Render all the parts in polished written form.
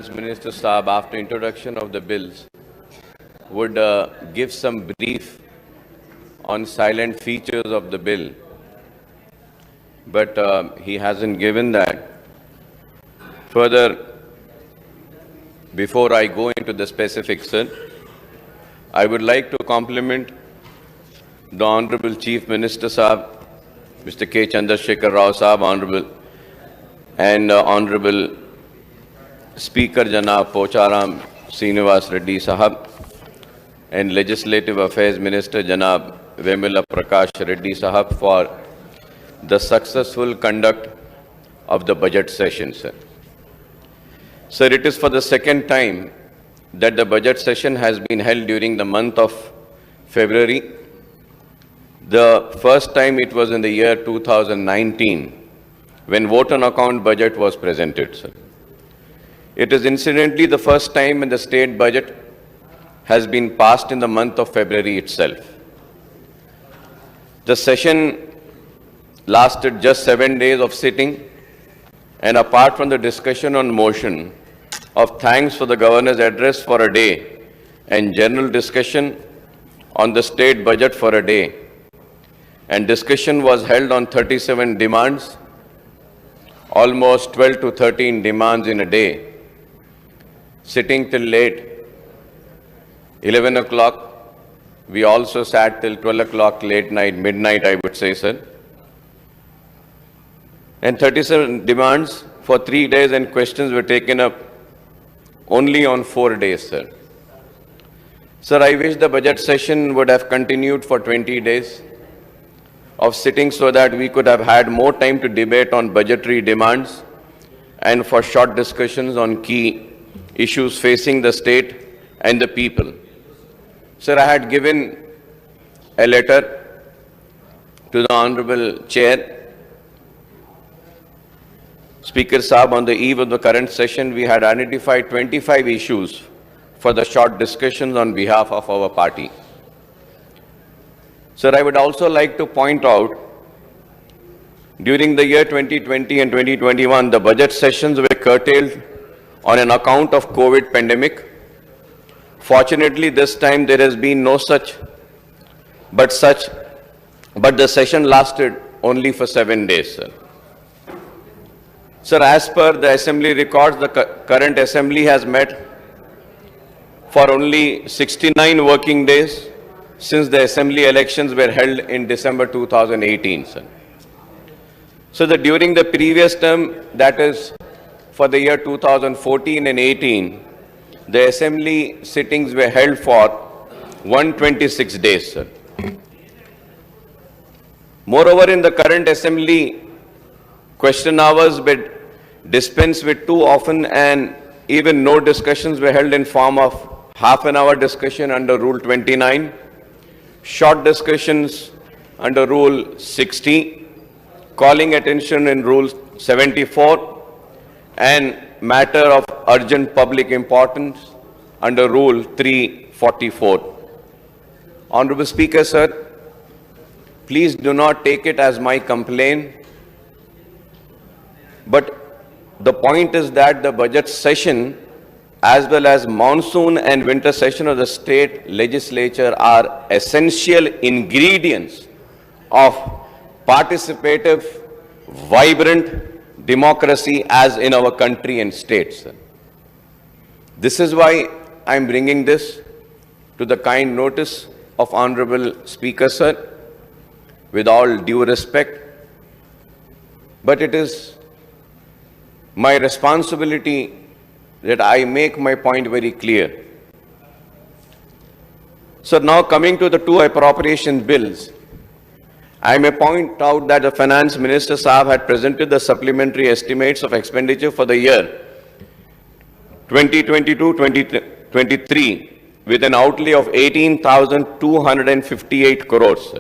Minister Saab, after introduction of the bills, would give some brief on silent features of the bill, but he hasn't given that. Further, before I go into the specifics, sir, I would like to compliment the Honorable Chief Minister Saab, Mr. K. Chandrasekhar Rao Saab, Honorable, and Honorable Speaker Janab Pocharam Srinivas Reddy Sahab, and Legislative Affairs Minister Janab Vemula Prakash Reddy Sahab for the successful conduct of the budget session, sir. Sir, it is for the second time that the budget session has been held during the month of February. The first time it was in the year 2019 when vote on account budget was presented, sir. It is incidentally the first time when the state budget has been passed in the month of February itself. The session lasted just 7 days of sitting, and apart from the discussion on motion of thanks for the governor's address for a day and general discussion on the state budget for a day, and discussion was held on 37 demands, almost 12 to 13 demands in a day, sitting till late, 11 o'clock. We also sat till 12 o'clock, late night, midnight, I would say, sir. And 37 demands for 3 days, and questions were taken up only on 4 days, sir. Sir, I wish the budget session would have continued for 20 days of sitting so that we could have had more time to debate on budgetary demands and for short discussions on key issues facing the state and the people. Sir, I had given a letter to the Honorable Chair, Speaker Saab. On the eve of the current session, we had identified 25 issues for the short discussions on behalf of our party. Sir, I would also like to point out, during the year 2020 and 2021, the budget sessions were curtailed on an account of COVID pandemic. Fortunately, this time there has been no such, but the session lasted only for 7 days, sir. Sir, as per the assembly records, the current assembly has met for only 69 working days since the assembly elections were held in December 2018, sir. So that during the previous term, that is for the year 2014 and 18, the assembly sittings were held for 126 days, sir. Moreover, in the current assembly, question hours were dispensed with too often, and even no discussions were held in form of half-an-hour discussion under Rule 29, short discussions under Rule 60, calling attention in Rule 74, and matter of urgent public importance under Rule 344. Honorable Speaker, sir, please do not take it as my complaint, but the point is that the budget session as well as monsoon and winter session of the state legislature are essential ingredients of participative, vibrant democracy as in our country and state, sir. This is why I am bringing this to the kind notice of Honorable Speaker, sir, with all due respect. But it is my responsibility that I make my point very clear. So now coming to the two appropriation bills, I may point out that the Finance Minister Saab had presented the supplementary estimates of expenditure for the year 2022-23 with an outlay of 18,258 crores.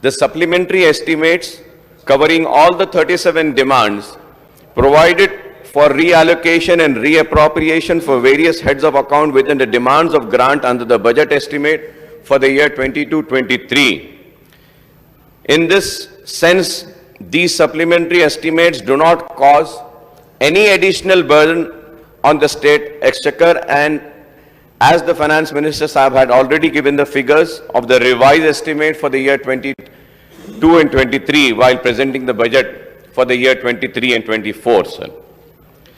The supplementary estimates covering all the 37 demands provided for reallocation and reappropriation for various heads of account within the demands of grant under the budget estimate for the year 22-23. In this sense, these supplementary estimates do not cause any additional burden on the state exchequer, and as the Finance Minister Sahab had already given the figures of the revised estimate for the year 22 and 23 while presenting the budget for the year 23 and 24, sir.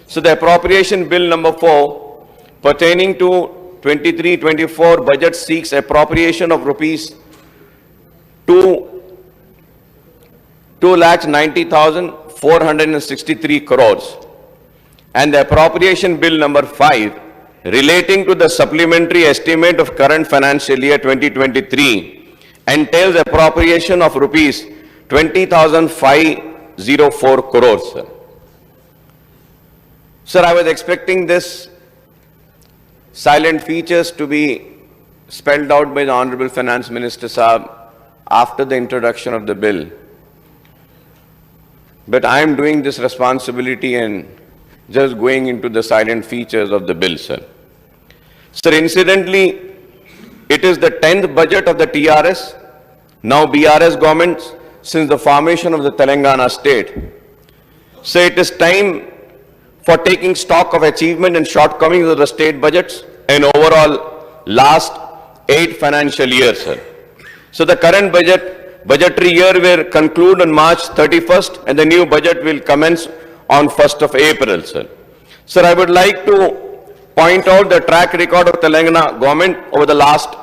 So the appropriation bill number 4 pertaining to 23-24 budget seeks appropriation of rupees 2,90,463 crores, and the appropriation bill number 5 relating to the supplementary estimate of current financial year 2023 entails appropriation of rupees 20,504 crores. Sir. Sir, I was expecting this silent features to be spelled out by the Honorable Finance Minister Sahab after the introduction of the bill. But I am doing this responsibility and just going into the silent features of the bill, sir. Sir, incidentally, it is the 10th budget of the TRS, now BRS government, since the formation of the Telangana state. So it is time for taking stock of achievement and shortcomings of the state budgets and overall last 8 financial years, sir. So the current budgetary year will conclude on March 31st and the new budget will commence on 1st of April, sir. Sir, I would like to point out the track record of Telangana government over the last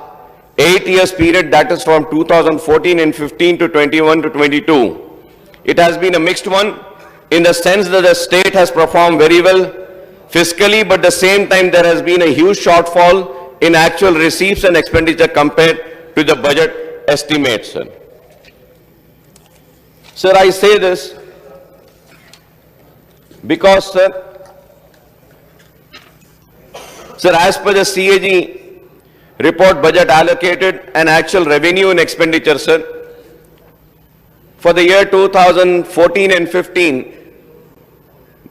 8 years period, that is from 2014 and 15 to 21 to 22. It has been a mixed one in the sense that the state has performed very well fiscally, but at the same time there has been a huge shortfall in actual receipts and expenditure compared to the budget estimates, sir. Sir, I say this because, sir, as per the CAG report, budget allocated and actual revenue and expenditure, sir, for the year 2014 and 15,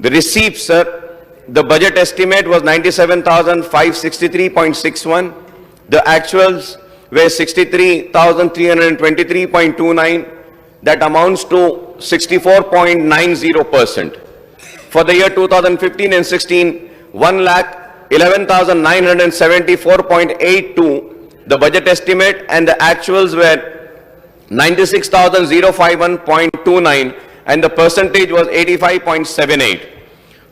the receipts, sir, the budget estimate was 97,563.61. The actuals were 63,323.29. That amounts to 64.90%. For the year 2015 and 16, 1,11,974.82, the budget estimate, and the actuals were 96,051.29, and the percentage was 85.78.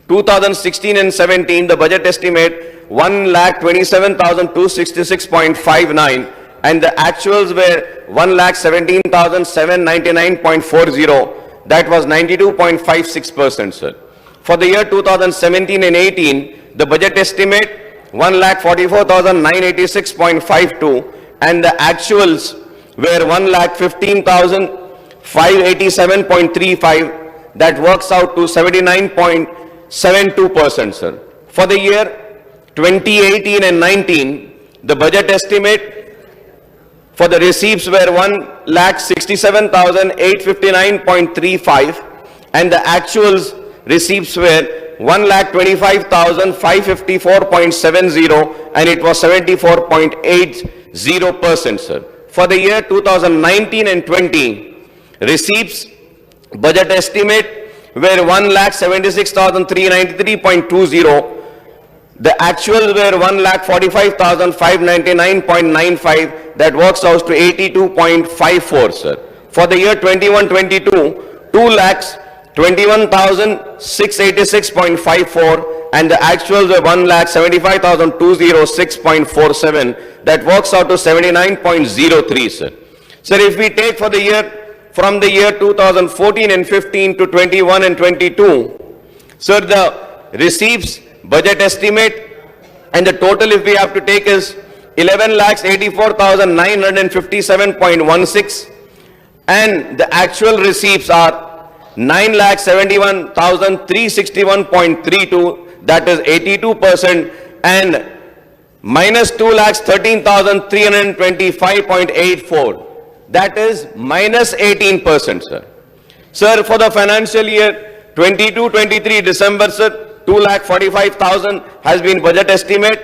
2016 and 17, the budget estimate 1,27,266.59, and the actuals were 1,17,799.40. That was 92.56%, sir. For the year 2017 and 18, the budget estimate 1,44,986.52, and the actuals were 1,15,587.35. That works out to 79.72%, sir. For the year 2018 and 19, the budget estimate for the receipts were 1,67,859.35, and the actuals receipts were 1,25,554.70, and it was 74.80%, sir. For the year 2019 and 20, receipts budget estimate were 1,76,393.20. The actuals were 1,45,599.95. That works out to 82.54, sir. For the year 21-22, 2,21,686.54, and the actuals were 1,75,206.47. That works out to 79.03, sir. Sir, if we take for the year from the year 2014 and 15 to 21 and 22, sir, the receipts budget estimate and the total if we have to take is 11,84,957.16, and the actual receipts are 9,71,361.32, that is 82%, and minus 2,13,325.84, that is minus 18%, sir. Sir, for the financial year 22-23 December, sir, 2,45,000 has been budget estimate,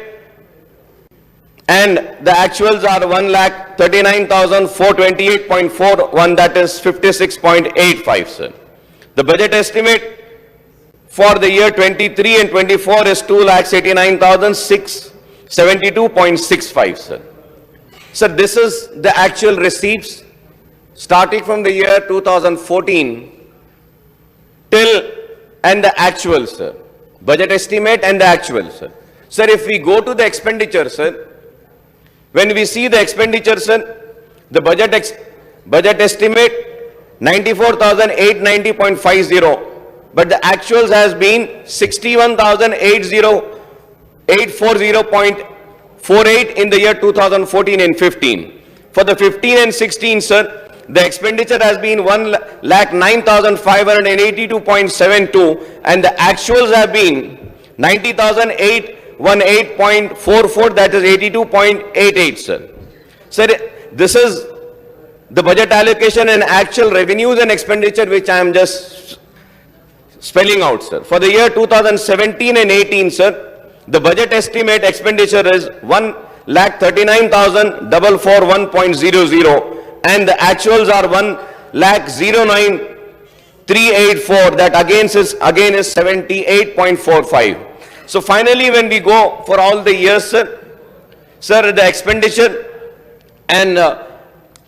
and the actuals are 1,39,428.41, that is 56.85, sir. The budget estimate for the year 23 and 24 is 2,89,672.65, sir. Sir, this is the actual receipts starting from the year 2014 till and the actual, sir. Budget estimate and the actual, sir. Sir, if we go to the expenditure, sir, when we see the expenditure, sir, the budget estimate 94,890.50, but the actuals has been 61,840.48 in the year 2014 and 15. For the 15 and 16, sir, the expenditure has been 1,09,582.72 and the actuals have been 90,818.44, that is 82.88, sir. Sir, this is the budget allocation and actual revenues and expenditure which I am just spelling out, sir. For the year 2017 and 18, sir, the budget estimate expenditure is 1,39,441.00 and the actuals are 1,09,384, that again is 78.45. So finally, when we go for all the years, sir, the expenditure and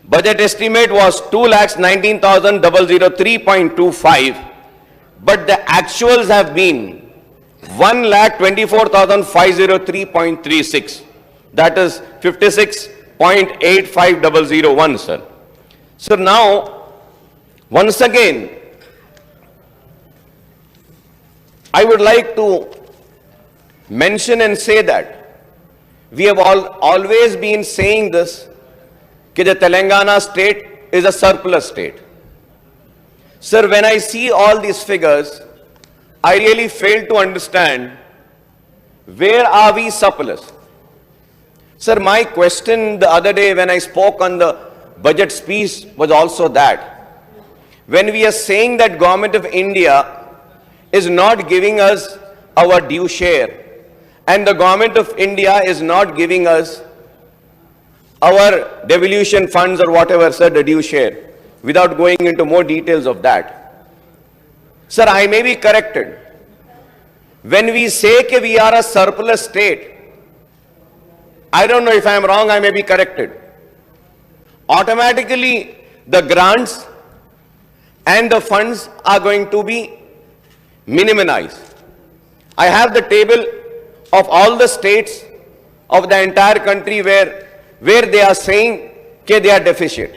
budget estimate was 2,19,003.25, but the actuals have been 1,24,503.36. That is 56.85001, sir. So now, once again, I would like to mention and say that we have always been saying this, that the Telangana state is a surplus state. Sir, when I see all these figures, I really fail to understand where are we surplus. Sir, my question the other day when I spoke on the budget speech was also that when we are saying that Government of India is not giving us our due share and the Government of India is not giving us our devolution funds or whatever, sir, the due share, without going into more details of that. Sir, I may be corrected. When we say that we are a surplus state, I don't know if I am wrong, I may be corrected. Automatically, the grants and the funds are going to be minimized. I have the table of all the states of the entire country where they are saying that they are deficient.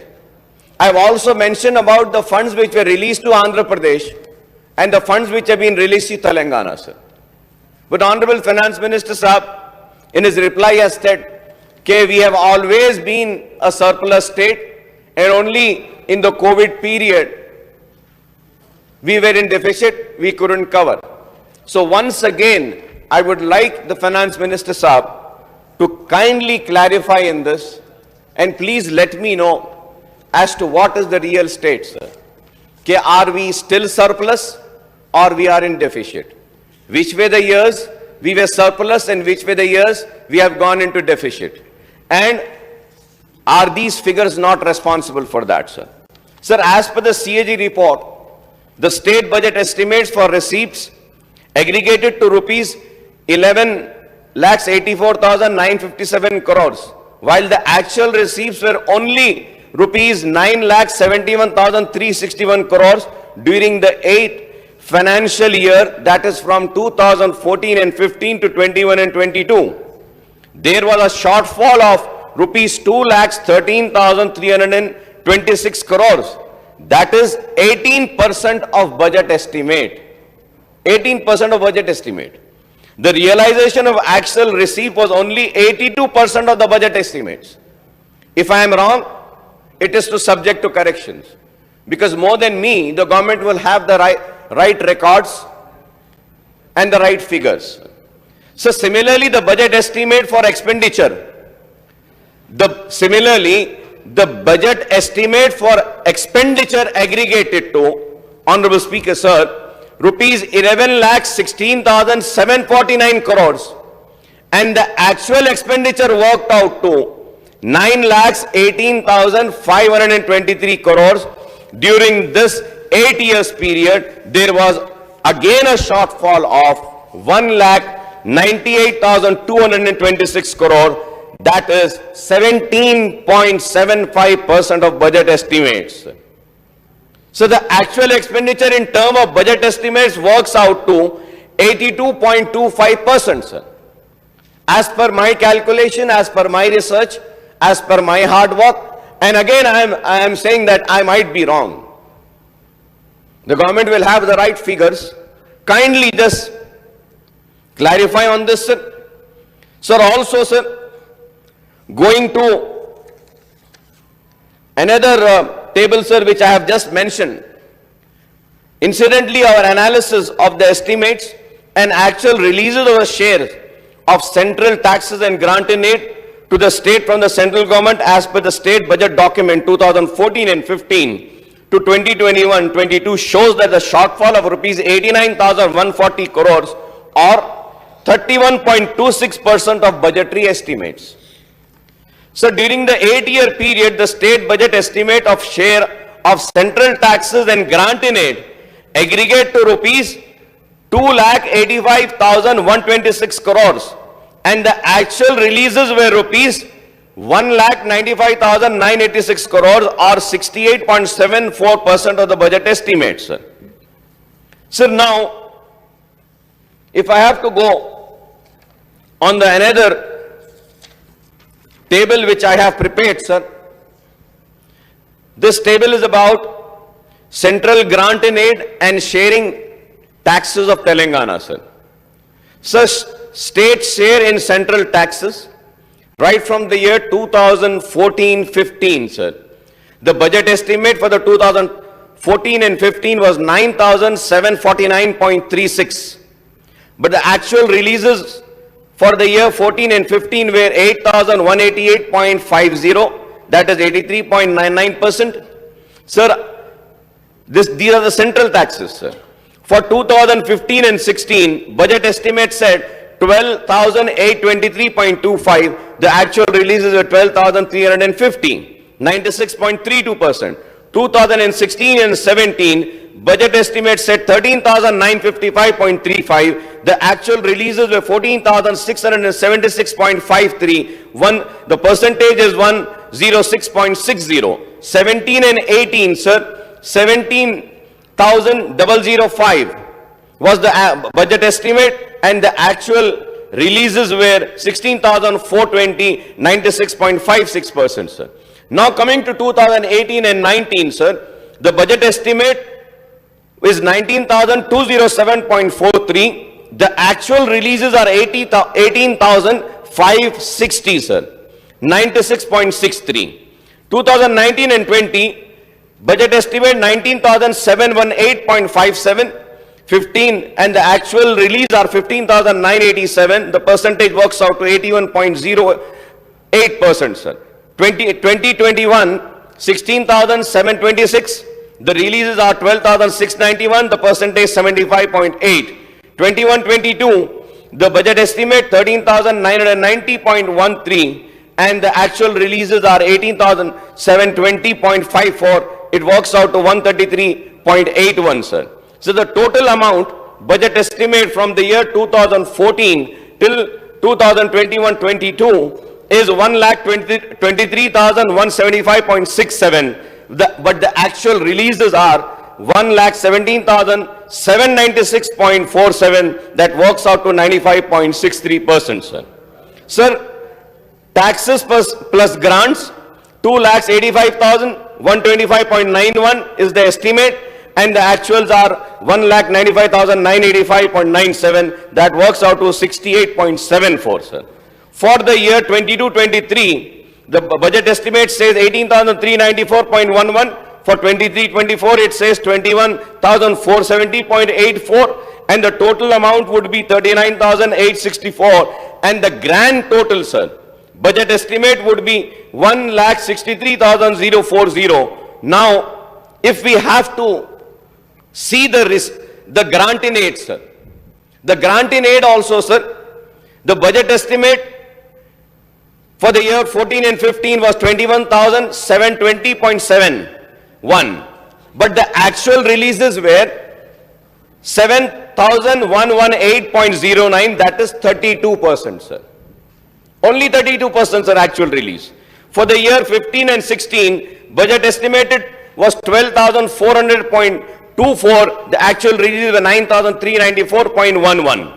I have also mentioned about the funds which were released to Andhra Pradesh and the funds which have been released to Telangana, sir. But Honorable Finance Minister Saab, in his reply has said that we have always been a surplus state and only in the COVID period we were in deficit, we couldn't cover. So once again, I would like the Finance Minister Saab to kindly clarify in this and please let me know as to what is the real state, sir. Are we still surplus or we are in deficit? Which were the years we were surplus and which were the years we have gone into deficit? And are these figures not responsible for that, sir? Sir, as per the CAG report, the state budget estimates for receipts aggregated to rupees 11,84,957 crores, while the actual receipts were only rupees 9,71,361 crores during the 8th financial year, that is from 2014 and 15 to 21 and 22. There was a shortfall of rupees 2,13,326 crores. That is 18% of budget estimate. 18% of budget estimate. The realization of actual receipt was only 82% of the budget estimates. If I am wrong, it is subject to corrections. Because more than me, the government will have the right records and the right figures. So similarly, the budget estimate for expenditure. Similarly, the budget estimate for expenditure aggregated to, Honorable Speaker, sir, rupees 11,16,749 crores and the actual expenditure worked out to 9,18,523 crores. During this 8 years period, there was again a shortfall of 1,98,226 crore. That is 17.75% of budget estimates. So the actual expenditure in terms of budget estimates works out to 82.25%, sir. As per my calculation, as per my research, as per my hard work, and again I am saying that I might be wrong. The government will have the right figures. Kindly just clarify on this, sir. Sir, also, sir, going to another table, sir, which I have just mentioned. Incidentally, our analysis of the estimates and actual releases of a share of central taxes and grant in aid to the state from the central government as per the state budget document 2014 and 15 to 2021-22 shows that the shortfall of rupees 89,140 crores or 31.26% of budgetary estimates. So during the 8-year period, the state budget estimate of share of central taxes and grant in aid aggregate to rupees 2,85,126 crores and the actual releases were rupees 1,95,986 crores or 68.74% of the budget estimates, sir. So now, if I have to go on the another table which I have prepared, sir. This table is about central grant in aid and sharing taxes of Telangana, sir. So state share in central taxes right from the year 2014-15, sir. The budget estimate for the 2014 and 15 was 9,749.36. But the actual releases for the year 14 and 15 were 8,188.50, that is 83.99%. Sir, these are the central taxes, sir. For 2015 and 16, budget estimate said 12,823.25. The actual releases were 12,350, 96.32%. 2016 and 17, budget estimate said 13,955.35. The actual releases were 14,676.53. The percentage is 106.60. 17 and 18, sir, 17,005 was the budget estimate and the actual releases were 16,420, 96.56%, sir. Now coming to 2018 and 19, sir, the budget estimate is 19,207.43. The actual releases are 18,560, sir, 96.63. 2019 and 20, budget estimate 19,718.57, 15, and the actual release are 15,987. The percentage works out to 81.08%, sir. 2021, 16,726. The releases are 12,691. The percentage 75.8. 21-22, the budget estimate 13,990.13 and the actual releases are 18,720.54. It works out to 133.81, sir. So the total amount budget estimate from the year 2014 till 2021-22 is 1,23,175.67. But the actual releases are 1,17,796.47. That works out to 95.63%, sir. Sir, taxes plus grants, 2,85,125.91 is the estimate, and the actuals are 1,95,985.97. That works out to 68.74, sir. For the year 22-23, the budget estimate says 18,394.11. For 23-24, it says 21,470.84, and the total amount would be 39,864. And the grand total, sir, budget estimate would be 1,63,040. Now, if we have to see the grant in aid, sir, the grant in aid also, sir, the budget estimate for the year 14 and 15 was 21,720.71. But the actual releases were 7,118.09, that is 32%, sir. Only 32%, sir, actual release. For the year 15 and 16, budget estimated was 12,400.24. The actual release was 9,394.11.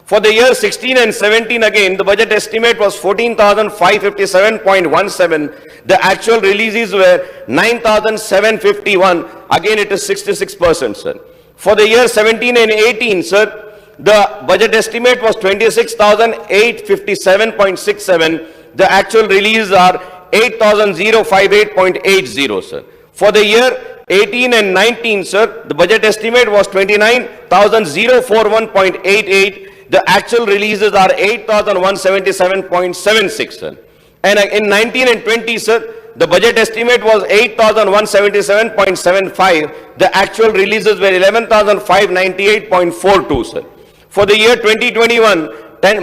For the year 16 and 17, again, the budget estimate was 14,557.17. The actual releases were 9,751. Again, it is 66%, sir. For the year 17 and 18, sir, the budget estimate was 26,857.67. The actual releases are 8,058.80, sir. For the year 18 and 19, sir, the budget estimate was 29,041.88. The actual releases are 8,177.76, sir. And in 19 and 20, sir, the budget estimate was 8,177.75. The actual releases were 11,598.42, sir. For the year 2021,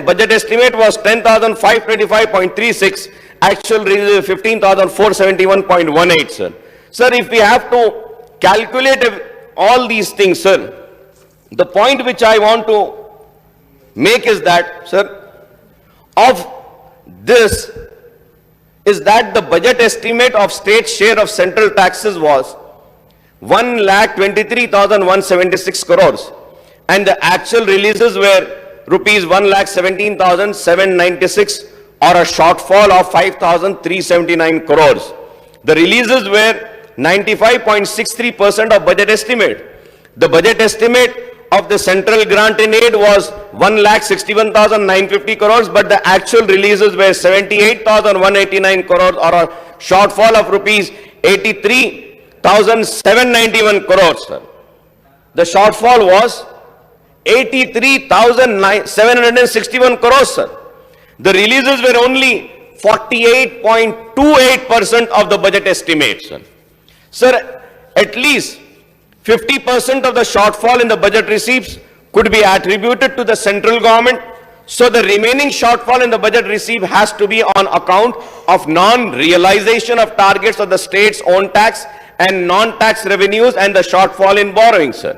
budget estimate was 10,525.36. Actual releases 15,471.18, sir. Sir, if we have to calculate all these things, sir, the point which I want to make is that, sir, of this is that the budget estimate of state share of central taxes was 1,23,176 crores and the actual releases were rupees 1,17,796 or a shortfall of 5,379 crores. The releases were 95.63% of budget estimate. The budget estimate of the central grant in aid was 1,61,950 crores, but the actual releases were 78,189 crores or a shortfall of rupees 83,791 crores, sir. The shortfall was 83,761 crores, sir. The releases were only 48.28% of the budget estimate, sir. Sir, at least 50% of the shortfall in the budget receipts could be attributed to the central government. So the remaining shortfall in the budget receipt has to be on account of non-realization of targets of the state's own tax and non-tax revenues and the shortfall in borrowing, sir.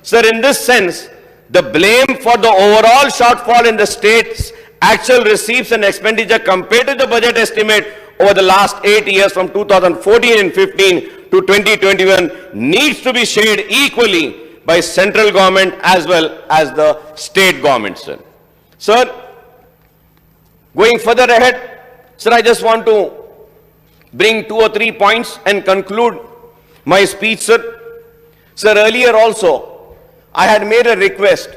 Sir, in this sense, the blame for the overall shortfall in the state's actual receipts and expenditure compared to the budget estimate over the last 8 years from 2014 and 15 to 2021 needs to be shared equally by central government as well as the state government, sir. Sir, going further ahead, sir, I just want to bring 2 or 3 points and conclude my speech, sir. Sir, earlier also, I had made a request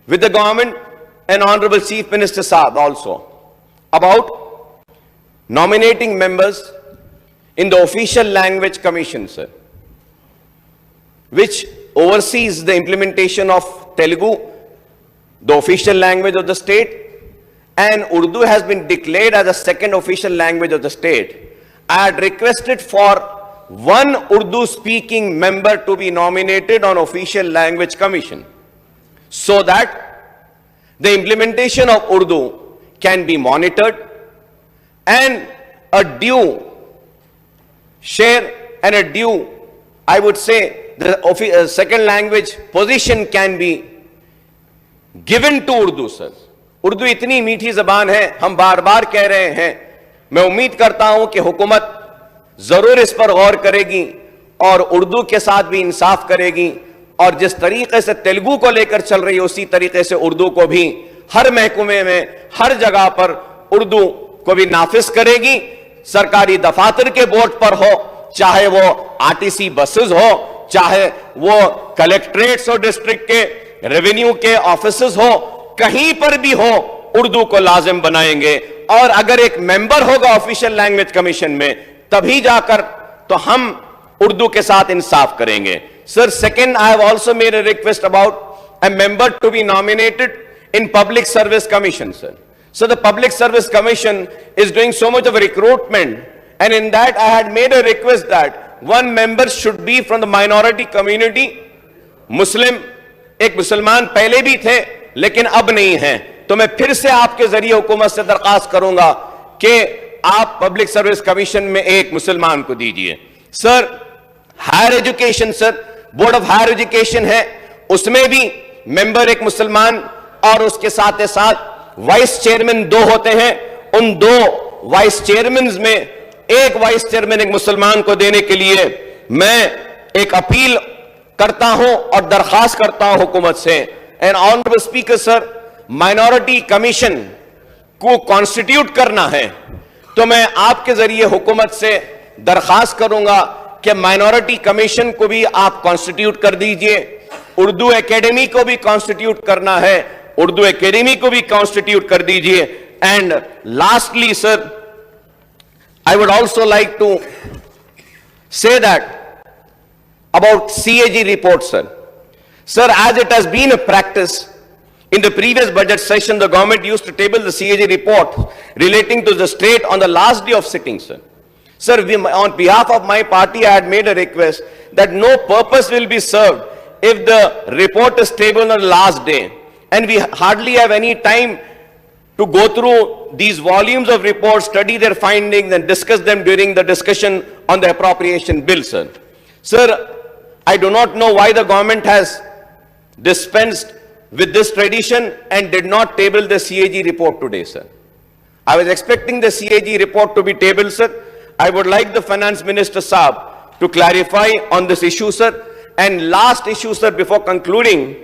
with the government and Honorable Chief Minister Saab also about nominating members in the Official Language Commission, sir, which oversees the implementation of Telugu, the official language of the state, and Urdu has been declared as a second official language of the state. I had requested for one Urdu-speaking member to be nominated on Official Language Commission so that the implementation of Urdu can be monitored and a due share and a due, I would say, the second language position can be given to Urdu, sir. Urdu इतनी मीठी ज़बान है, हम बार बार कह रहे हैं. मैं उम्मीद करता हूं कि हुकूमत जरूर इस पर गौर करेगी और उर्दू के साथ भी इंसाफ करेगी और जिस तरीके से तेलुगु को लेकर चल रही है उसी तरीके से उर्दू को भी हर महकमे में हर जगह पर उर्दू को भी नाफिज करेगी. सरकारी दफातर के बोर्ड पर हो, चाहे वो आरटीसी बसेस हो, चाहे वो कलेक्ट्रेट्स और डिस्ट्रिक्ट के रेवेन्यू के ऑफिसेस हो, कहीं पर भी हो उर्दू को लाजिम बनाएंगे. और अगर एक मेंबर होगा ऑफिशियल लैंग्वेज कमीशन में तभी जाकर तो हम उर्दू के साथ इंसाफ करेंगे. Sir, second, I have also made a request about a member to be nominated in Public Service Commission, sir. So the Public Service Commission is doing so much of recruitment, and in that I had made a request that one member should be from the minority community. Muslim, एक मुसलमान पहले भी थे लेकिन अब नहीं हैं, तो मैं फिर से आपके जरिए हुकूमत से दरख्वास्त करूंगा कि आप पब्लिक सर्विस कमीशन में एक मुसलमान को दीजिए. Sir, higher education, sir, board of higher education है, उसमें भी मेंबर एक मुसलमान और उसके साथ साथ वाइस चेयरमैन 2 होते हैं। उन 2 वाइस चेयरमैन में एक वाइस चेयरमैन एक मुसलमान को देने के लिए मैं एक अपील करता हूं और दरखास्त करता हूं हुकूमत से। And honourable speaker sir, minority commission को कॉन्स्टिट्यूट करना है तो मैं आपके जरिए हुकूमत से दरखास्त करूंगा कि माइनॉरिटी कमीशन को भी आप कॉन्स्टिट्यूट कर दीजिए। उर्दू एकेडमी को भी कॉन्स्टिट्यूट करना है, उर्दू एकेडमी को भी कॉन्स्टिट्यूट कर दीजिए। And lastly sir, I would also like to say that about CAG report, sir. Sir, as it has been a practice, in the previous budget session, the government used to table the CAG report relating to the state on the last day of sitting, sir. Sir, on behalf of my party, I had made a request that no purpose will be served if the report is tabled on the last day. And we hardly have any time to go through these volumes of reports, study their findings and discuss them during the discussion on the appropriation bill, sir. Sir, I do not know why the government has dispensed with this tradition and did not table the CAG report today, sir. I was expecting the CAG report to be tabled, sir. I would like the Finance Minister Saab to clarify on this issue, sir. And last issue, sir, before concluding,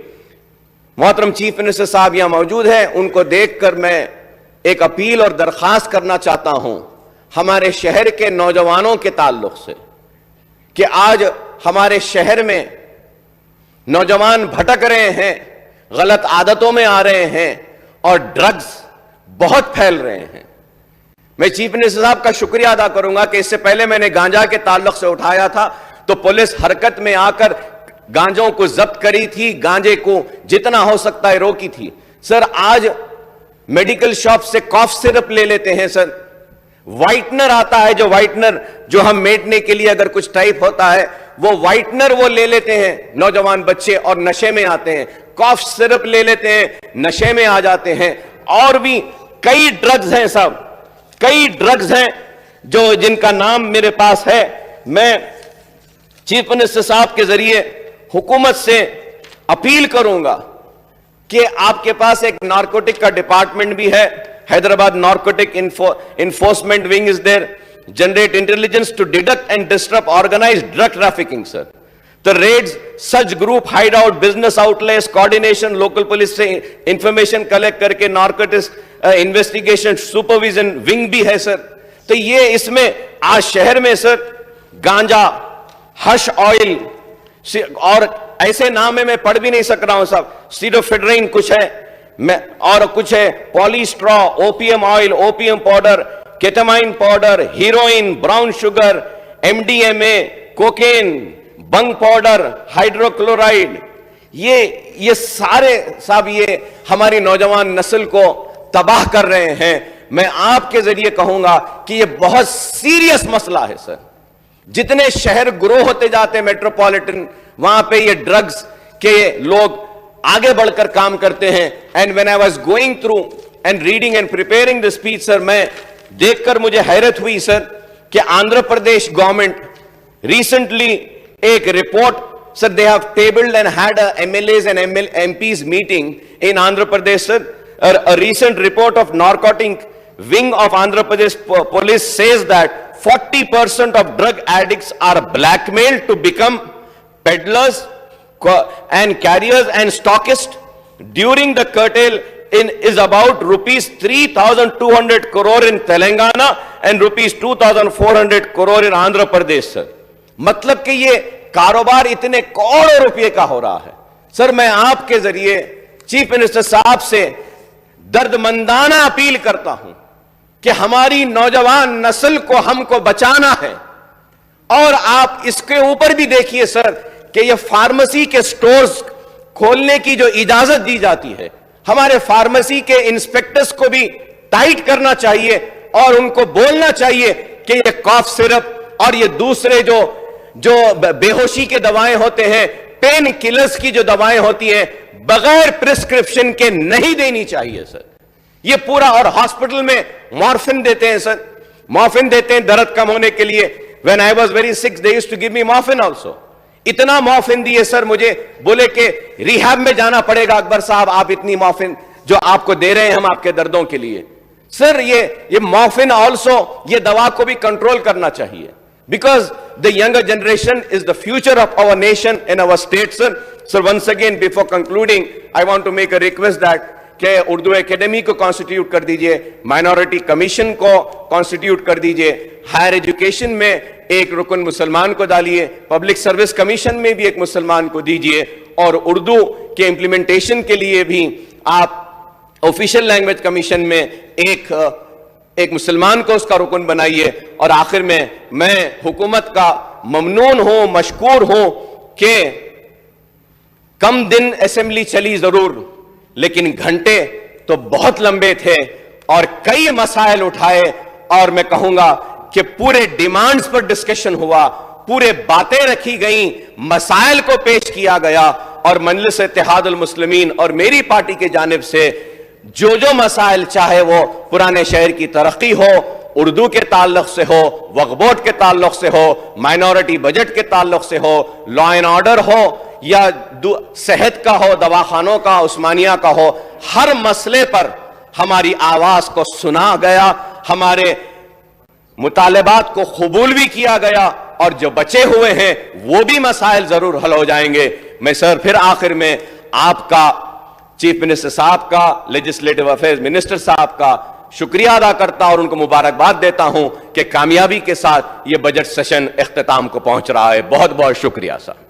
मोहतरम chief minister साहब यहां मौजूद हैं, उनको देखकर मैं एक appeal और दरखास्त करना चाहता हूं हमारे शहर के नौजवानों के ताल्लुक से कि आज हमारे शहर में नौजवान भटक रहे हैं, गलत आदतों में आ रहे हैं और ड्रग्स बहुत फैल रहे हैं। मैं चीफ मिनिस्टर साहब का शुक्रिया अदा करूंगा कि इससे पहले मैंने गांजा के ताल्लुक से उठाया था तो पुलिस हरकत में आकर गांजों को जब्त करी थी, गांजे को जितना हो सकता है रोकी थी। सर, आज मेडिकल शॉप से कॉफ सिरप ले लेते हैं सर, व्हाइटनर आता है, जो व्हाइटनर जो हम मेटने के लिए अगर कुछ टाइप होता है वो व्हाइटनर वो ले लेते हैं नौजवान बच्चे और नशे में आते हैं। कॉफ सिरप ले लेते हैं, नशे में आ जाते हैं। और भी कई ड्रग्स हैं सब, कई ड्रग्स हैं जो जिनका नाम मेरे पास है। मैं चीफ मिनिस्टर साहब के जरिए हुकूमत से अपील करूंगा कि आपके पास एक नारकोटिक का डिपार्टमेंट भी है, Hyderabad narcotic enforcement wing is there, generate intelligence to detect and disturb organised drug trafficking sir. The raids, such group hideout, business outlets, coordination, local police से इंफॉर्मेशन कलेक्ट करके नार्कोटिक्स इन्वेस्टिगेशन सुपरविजन विंग भी है sir. तो ये इसमें आज शहर में सर गांजा, हश ऑयल और ऐसे नाम है मैं पढ़ भी नहीं सक रहा हूं साहब, सीडोफेड्रिन कुछ है, मैं और कुछ है, poppy straw, opium oil, opium powder, ketamine powder, heroin, brown sugar, MDMA, cocaine, bhang powder, hydrochloride, ये सारे साहब ये हमारी नौजवान नस्ल को तबाह कर रहे हैं। मैं आपके जरिए कहूंगा कि ये बहुत सीरियस मसला है सर। जितने शहर ग्रो होते जाते हैं मेट्रोपॉलिटन, वहां पे ये ड्रग्स के लोग आगे बढ़कर काम करते हैं। And when I was going through and reading and preparing the speech sir, मैं देखकर मुझे हैरत हुई सर कि आंध्र प्रदेश गवर्नमेंट रिसेंटली एक report sir, they have tabled and had a MLAs and MPs meeting in Andhra Pradesh sir. A recent report of narcotic wing of Andhra Pradesh police says that 40% of drug addicts are blackmailed to become peddlers and carriers and stockists. During the curtail is about rupees 3,200 crore in Telangana and rupees 2,400 crore in Andhra Pradesh sir. मतलब कि ये कारोबार इतने करोड़ों रुपए का हो रहा है सर। मैं आपके जरिए चीफ मिनिस्टर साहब से दर्दमंदाना अपील करता हूं कि हमारी नौजवान नस्ल को हमको बचाना है। और आप इसके ऊपर भी देखिए सर कि ये फार्मेसी के स्टोर्स खोलने की जो इजाजत दी जाती है, हमारे फार्मेसी के इंस्पेक्टर्स को भी टाइट करना चाहिए और उनको बोलना चाहिए कि ये कॉफ सिरप और ये दूसरे जो बेहोशी के दवाएं होते हैं, पेन किलर्स की जो दवाएं होती हैं, बगैर प्रिस्क्रिप्शन के नहीं देनी चाहिए सर। ये पूरा, और हॉस्पिटल में मॉर्फिन देते हैं सर, मॉर्फिन देते हैं दर्द कम होने के लिए। When I was very sick they used to give me morphine also. इतना मौफिन दिए सर, मुझे बोले कि रिहैब में जाना पड़ेगा अकबर साहब, आप इतनी मौफिन जो आपको दे रहे हैं हम आपके दर्दों के लिए। सर ये मौफिन ऑल्सो ये दवा को भी कंट्रोल करना चाहिए, because the younger generation is the future of our nation and our state. Sir once again before concluding I want to make a request that कि उर्दू एकेडमी को कॉन्स्टिट्यूट कर दीजिए, माइनॉरिटी कमीशन को कॉन्स्टिट्यूट कर दीजिए, higher education में एक रुकन मुसलमान को डालिए, पब्लिक सर्विस कमीशन में भी एक मुसलमान को दीजिए, और उर्दू के इंप्लीमेंटेशन के लिए भी आप ऑफिशियल लैंग्वेज कमीशन में एक मुसलमान को उसका रुकन बनाइए। और आखिर में मैं हुकूमत का ममनून हूं, मशकूर हूं कि कम दिन असेंबली चली जरूर, लेकिन घंटे तो बहुत लंबे थे और कई मसाइल उठाए, और मैं कहूंगा कि पूरे डिमांड्स पर डिस्कशन हुआ, पूरे बातें रखी गई, मसाइल को पेश किया गया, और मजलिस-ए-इत्तेहादुल मुस्लिमीन और मेरी पार्टी के जानिब से जो मसाइल, चाहे वो पुराने शहर की तरक्की हो, उर्दू के ताल्लुक से हो, वक्फ बोर्ड के ताल्लुक से हो, माइनॉरिटी बजट के ताल्लुक से हो, लॉ एंड ऑर्डर हो, या सेहत का हो, दवाखानों का, उस्मानिया का हो, हर मसले पर हमारी आवाज को सुना गया, हमारे मुतालबात को कबूल भी किया गया, और जो बचे हुए हैं वो भी मसाइल जरूर हल हो जाएंगे। मैं सर फिर आखिर में आपका, चीफ मिनिस्टर साहब का, लेजिस्लेटिव अफेयर्स मिनिस्टर साहब का शुक्रिया अदा करता और उनको मुबारकबाद देता हूं कि कामयाबी के साथ ये बजट सेशन इख्तिताम को पहुंच रहा है। बहुत बहुत शुक्रिया साहब।